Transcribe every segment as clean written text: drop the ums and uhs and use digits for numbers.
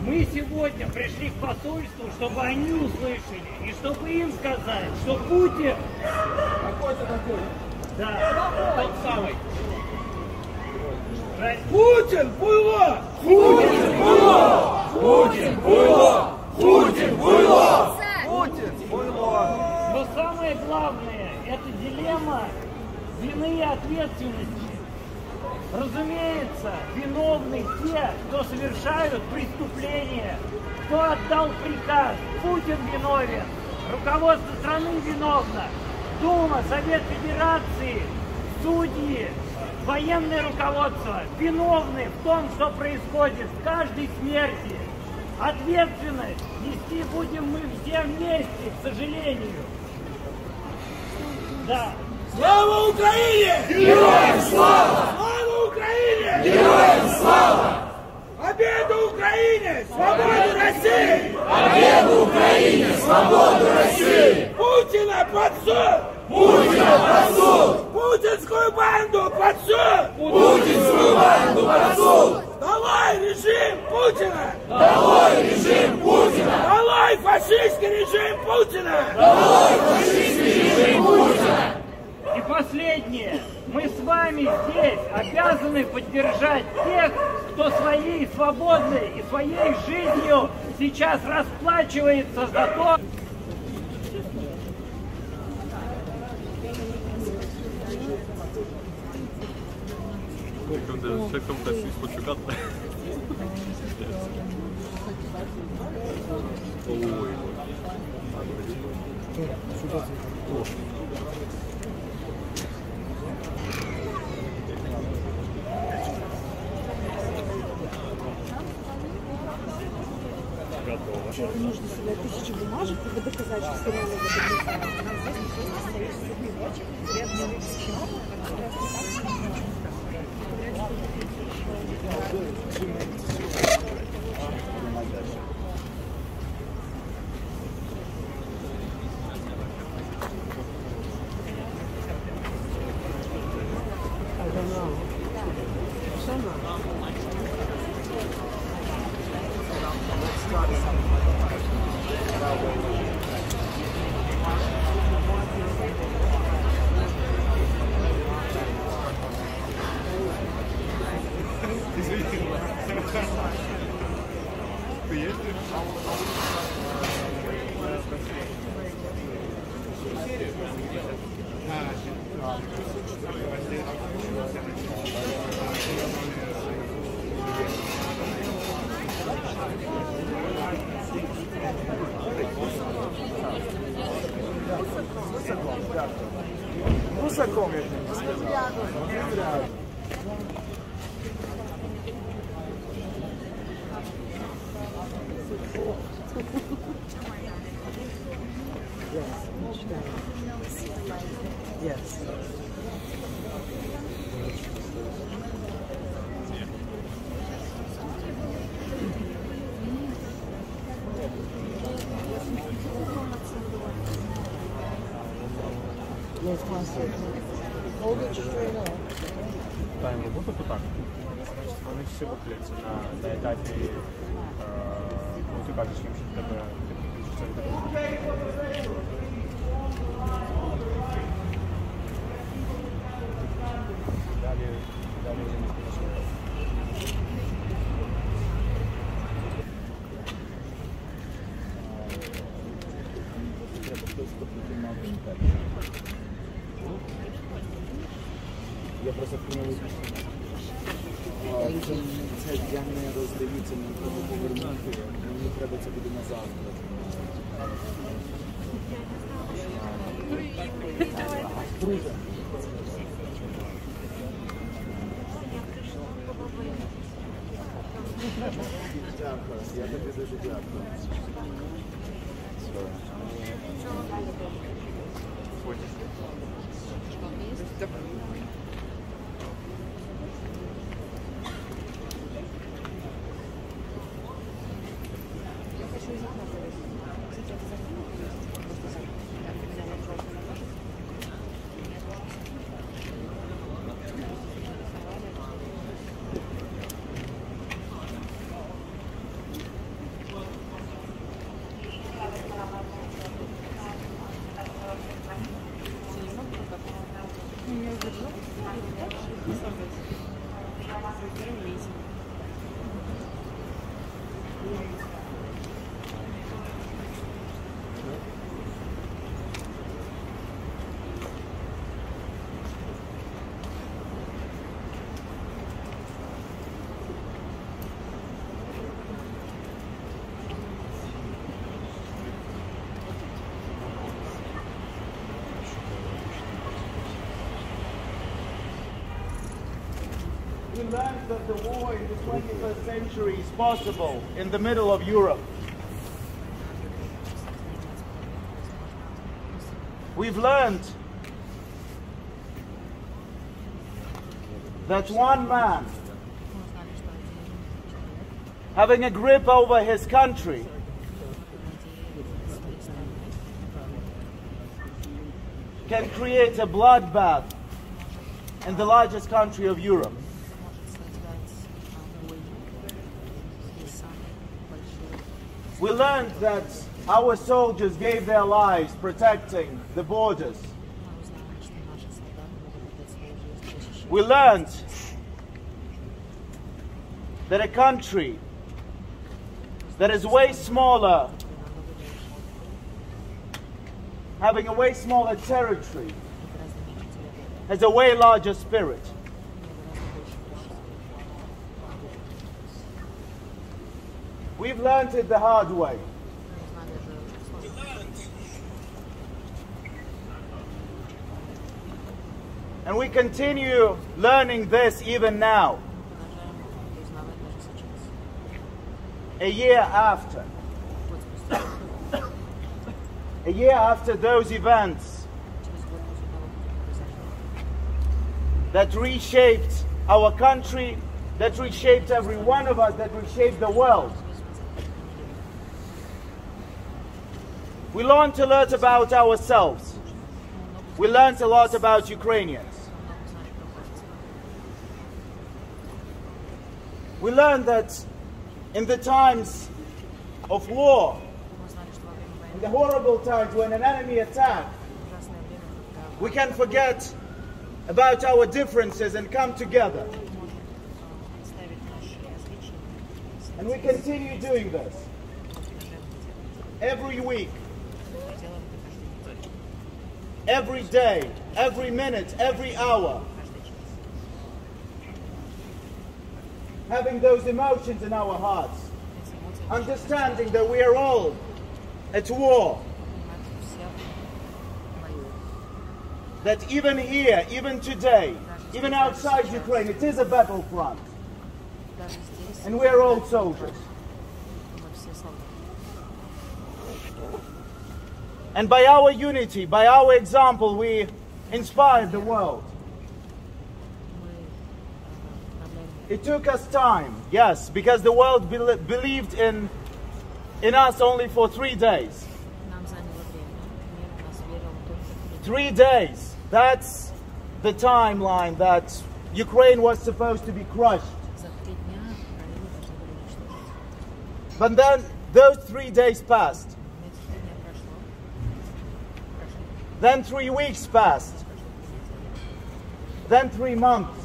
Мы сегодня пришли к посольству, чтобы они услышали, и чтобы им сказать, что Путин... Какой-то такой. Да, тот самый. Путин было! Путин было! Путин было! Путин было! Путин было! Но самое главное, это дилемма вины и ответственности. Разумеется, виновны те, кто совершают преступления, кто отдал приказ. Путин виновен, руководство страны виновно, Дума, Совет Федерации, судьи, военное руководство виновны в том, что происходит в каждой смерти. Ответственность нести будем мы все вместе, к сожалению. Да. Слава Украине! Героям слава! Слава Украине! Героям слава! Победа Украине! Свободу России! Победа Украине! Свободу России! Путина под суд! Путина под суд! Путинскую банду под суд! Путинскую банду под суд! Долой режим Путина! Долой режим Путина! Долой фашистский режим Путина! Долой фашистский режим Путина! И последнее. Мы с вами здесь обязаны поддержать тех, кто своей свободой и своей жизнью сейчас расплачивается за то... Человеку нужно себе 1000 бумажек, чтобы доказать, что все реально выгодно. Нам здесь остаются переводчик, рядом с чиновником, Высоком, я не сказал. Yes. Даємо роботу так. Вони всі виходять на етапі, ну ти кажеш їм, що в тебе далі вони не пішли. Я просто це я не роздаються, мені треба повернути, мені треба це буде на завтра. Дякую, я тобі дуже дякую. We learned that the war in the 21st century is possible in the middle of Europe. We've learned that one man having a grip over his country can create a bloodbath in the largest country of Europe. We learned that our soldiers gave their lives protecting the borders. We learned that a country that is way smaller, having a way smaller territory, has a way larger spirit. We've learned it the hard way. And we continue learning this even now, a year after. A year after those events that reshaped our country, that reshaped every one of us, that reshaped the world. We learned a lot about ourselves. We learned a lot about Ukrainians. We learned that in the times of war, in the horrible times when an enemy attacks, we can forget about our differences and come together. And we continue doing this every week, every day, every minute, every hour. Having those emotions in our hearts, understanding that we are all at war. That even here, even today, even outside Ukraine, it is a battlefront. And we are all soldiers. And by our unity, by our example, we inspire the world. It took us time, yes, because the world believed in us only for 3 days. 3 days, that's the timeline that Ukraine was supposed to be crushed. But then those 3 days passed. Then 3 weeks passed. Then 3 months.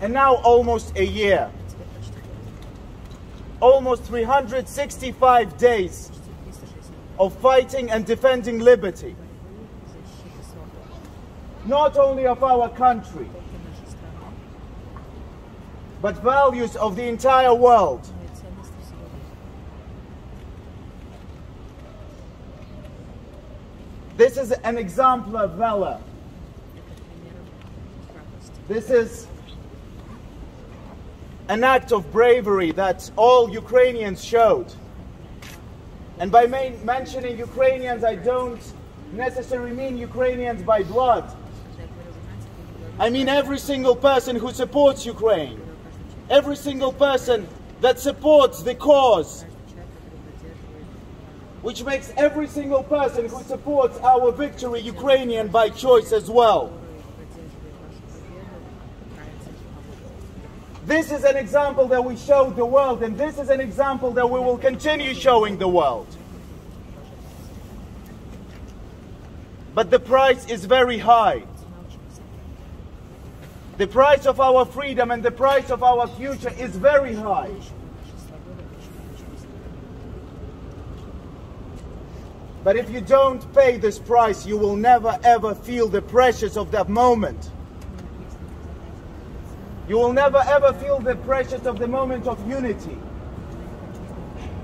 And now almost a year. Almost 365 days of fighting and defending liberty. Not only of our country, but values of the entire world. This is an example of valor. This is an act of bravery that all Ukrainians showed. And by mentioning Ukrainians, I don't necessarily mean Ukrainians by blood. I mean every single person who supports Ukraine. Every single person that supports the cause. Which makes every single person who supports our victory Ukrainian by choice as well. This is an example that we showed the world, and this is an example that we will continue showing the world. But the price is very high. The price of our freedom and the price of our future is very high. But if you don't pay this price, you will never ever feel the pressures of that moment. You will never ever feel the pressures of the moment of unity.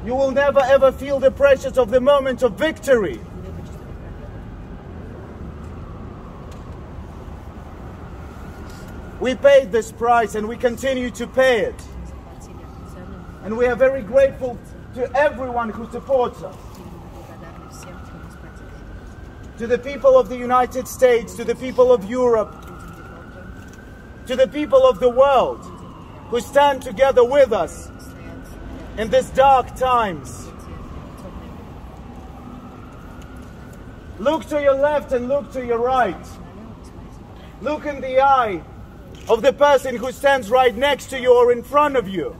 You will never ever feel the pressures of the moment of victory. We paid this price and we continue to pay it. And we are very grateful to everyone who supports us. To the people of the United States, to the people of Europe, to the people of the world who stand together with us in these dark times. Look to your left and look to your right. Look in the eye of the person who stands right next to you or in front of you.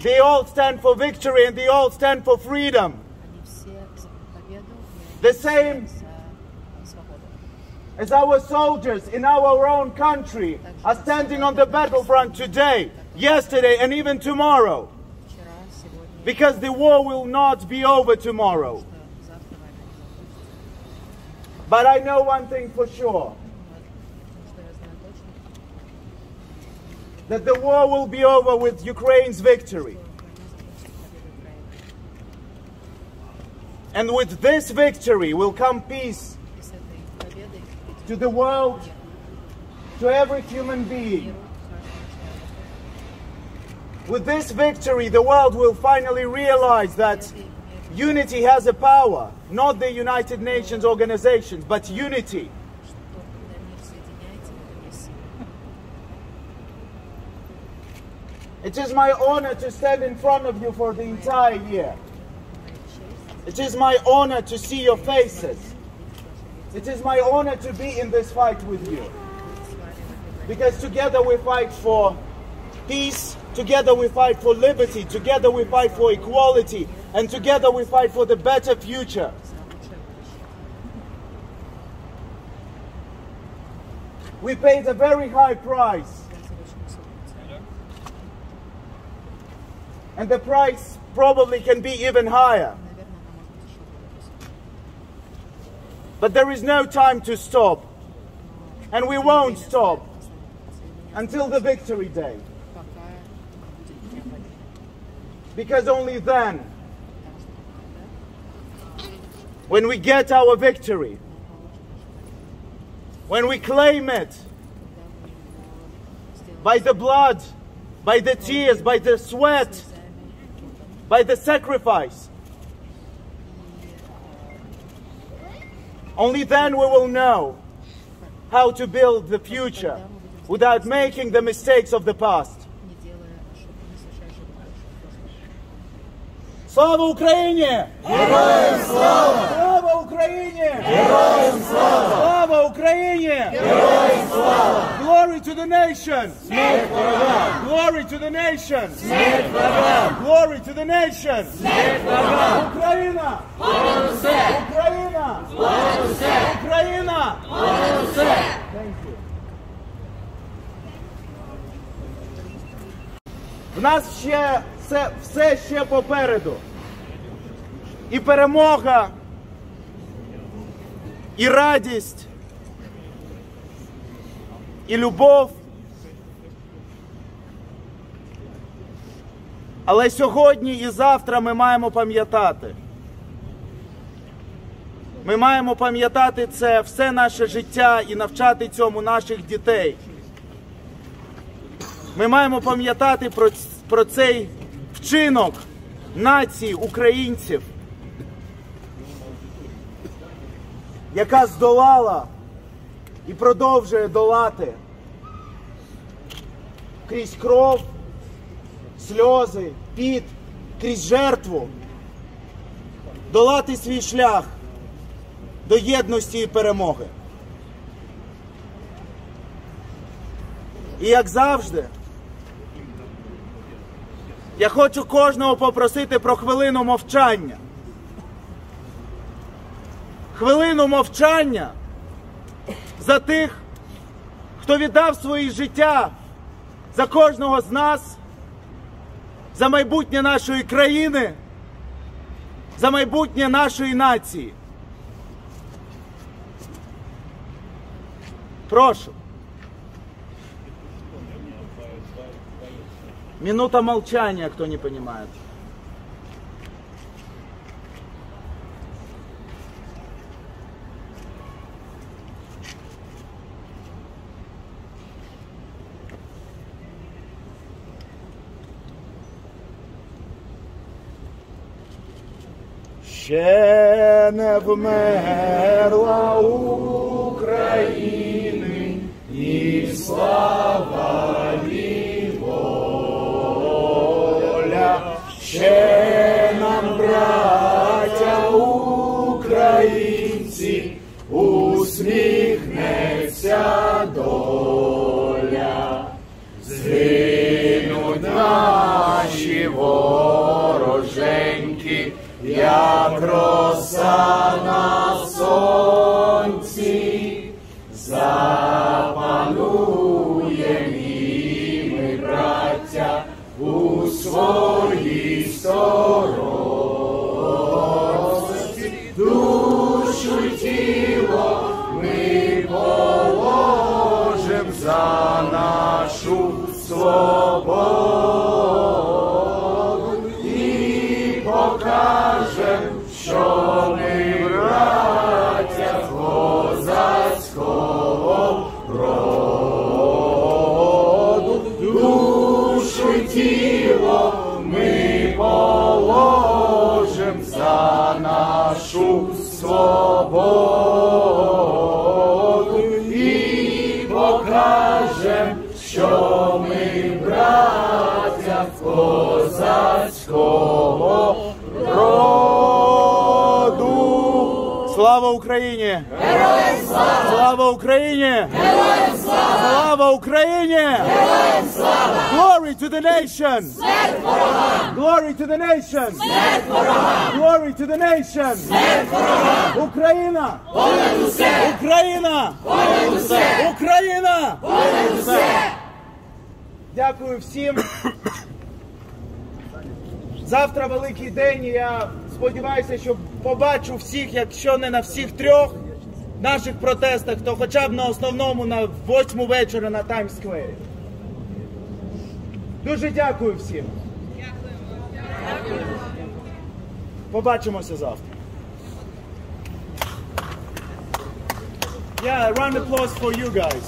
They all stand for victory and they all stand for freedom. The same as our soldiers in our own country are standing on the battlefront today, yesterday, and even tomorrow. Because the war will not be over tomorrow. But I know one thing for sure. That the war will be over with Ukraine's victory. And with this victory will come peace to the world, to every human being. With this victory, the world will finally realize that unity has a power, not the United Nations organizations, but unity. It is my honor to stand in front of you for the entire year. It is my honor to see your faces. It is my honor to be in this fight with you. Because together we fight for peace, together we fight for liberty, together we fight for equality, and together we fight for the better future. We paid a very high price. And the price probably can be even higher. But there is no time to stop. And we won't stop until the victory day. Because only then, when we get our victory, when we claim it by the blood, by the tears, by the sweat, by the sacrifice, only then we will know how to build the future without making the mistakes of the past. Слава Україні! Героям слава! Слава Україні! Героям слава! Слава Україні! Героям слава! Glory to the nation! Смерть ворогам! Glory to the nation! Смерть ворогам! Glory to the nation! Смерть ворогам! Україна! Понад усе! Україна! Понад усе! Україна! Понад усе! Thank you. В нас ще все ще попереду. І перемога, і радість, і любов. Але сьогодні і завтра ми маємо пам'ятати. Ми маємо пам'ятати це все наше життя і навчати цьому наших дітей. Ми маємо пам'ятати про цей вчинок нації українців, яка здолала і продовжує долати крізь кров, сльози, піт, крізь жертву, долати свій шлях до єдності і перемоги. І як завжди, я хочу кожного попросити про хвилину мовчання. Хвилину мовчання за тих, хто віддав своє життя за кожного з нас, за майбутнє нашої країни, за майбутнє нашої нації. Прошу. Минута молчания, кто не понимает. Ще не вмерла України, і слава і воля, ще нам, браття українці, усміхнеться доля. Згинуть наші вороженьки, як роса на сонці, запануєм і ми, браття, у своїй сторонці. Душу й тіло ми положим за нашу свободу і покажем, що ми, браття козацького роду. Душу й тіло ми положим за нашу свободу і покажем, що ми, браття козацького роду. Слава Україні! Героям слава! Слава Україні! Героям слава! Слава Україні! Героям слава! Glory to the nation! Смерть ворогам! Glory to the nation! Смерть ворогам! Glory to the nation! Смерть ворогам! Україна! Понад усе! Україна! Понад усе! Україна! Понад усе! Дякую всім. Завтра великий день, і я сподіваюся, що побачу всіх, якщо не на всіх трьох наших протестах, то хоча б на основному, на 8 вечора на Таймс-сквері. Дуже дякую всім. Дякую. Побачимося завтра. Yeah, a round of applause for you guys.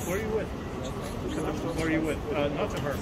Who are you with? Not to her.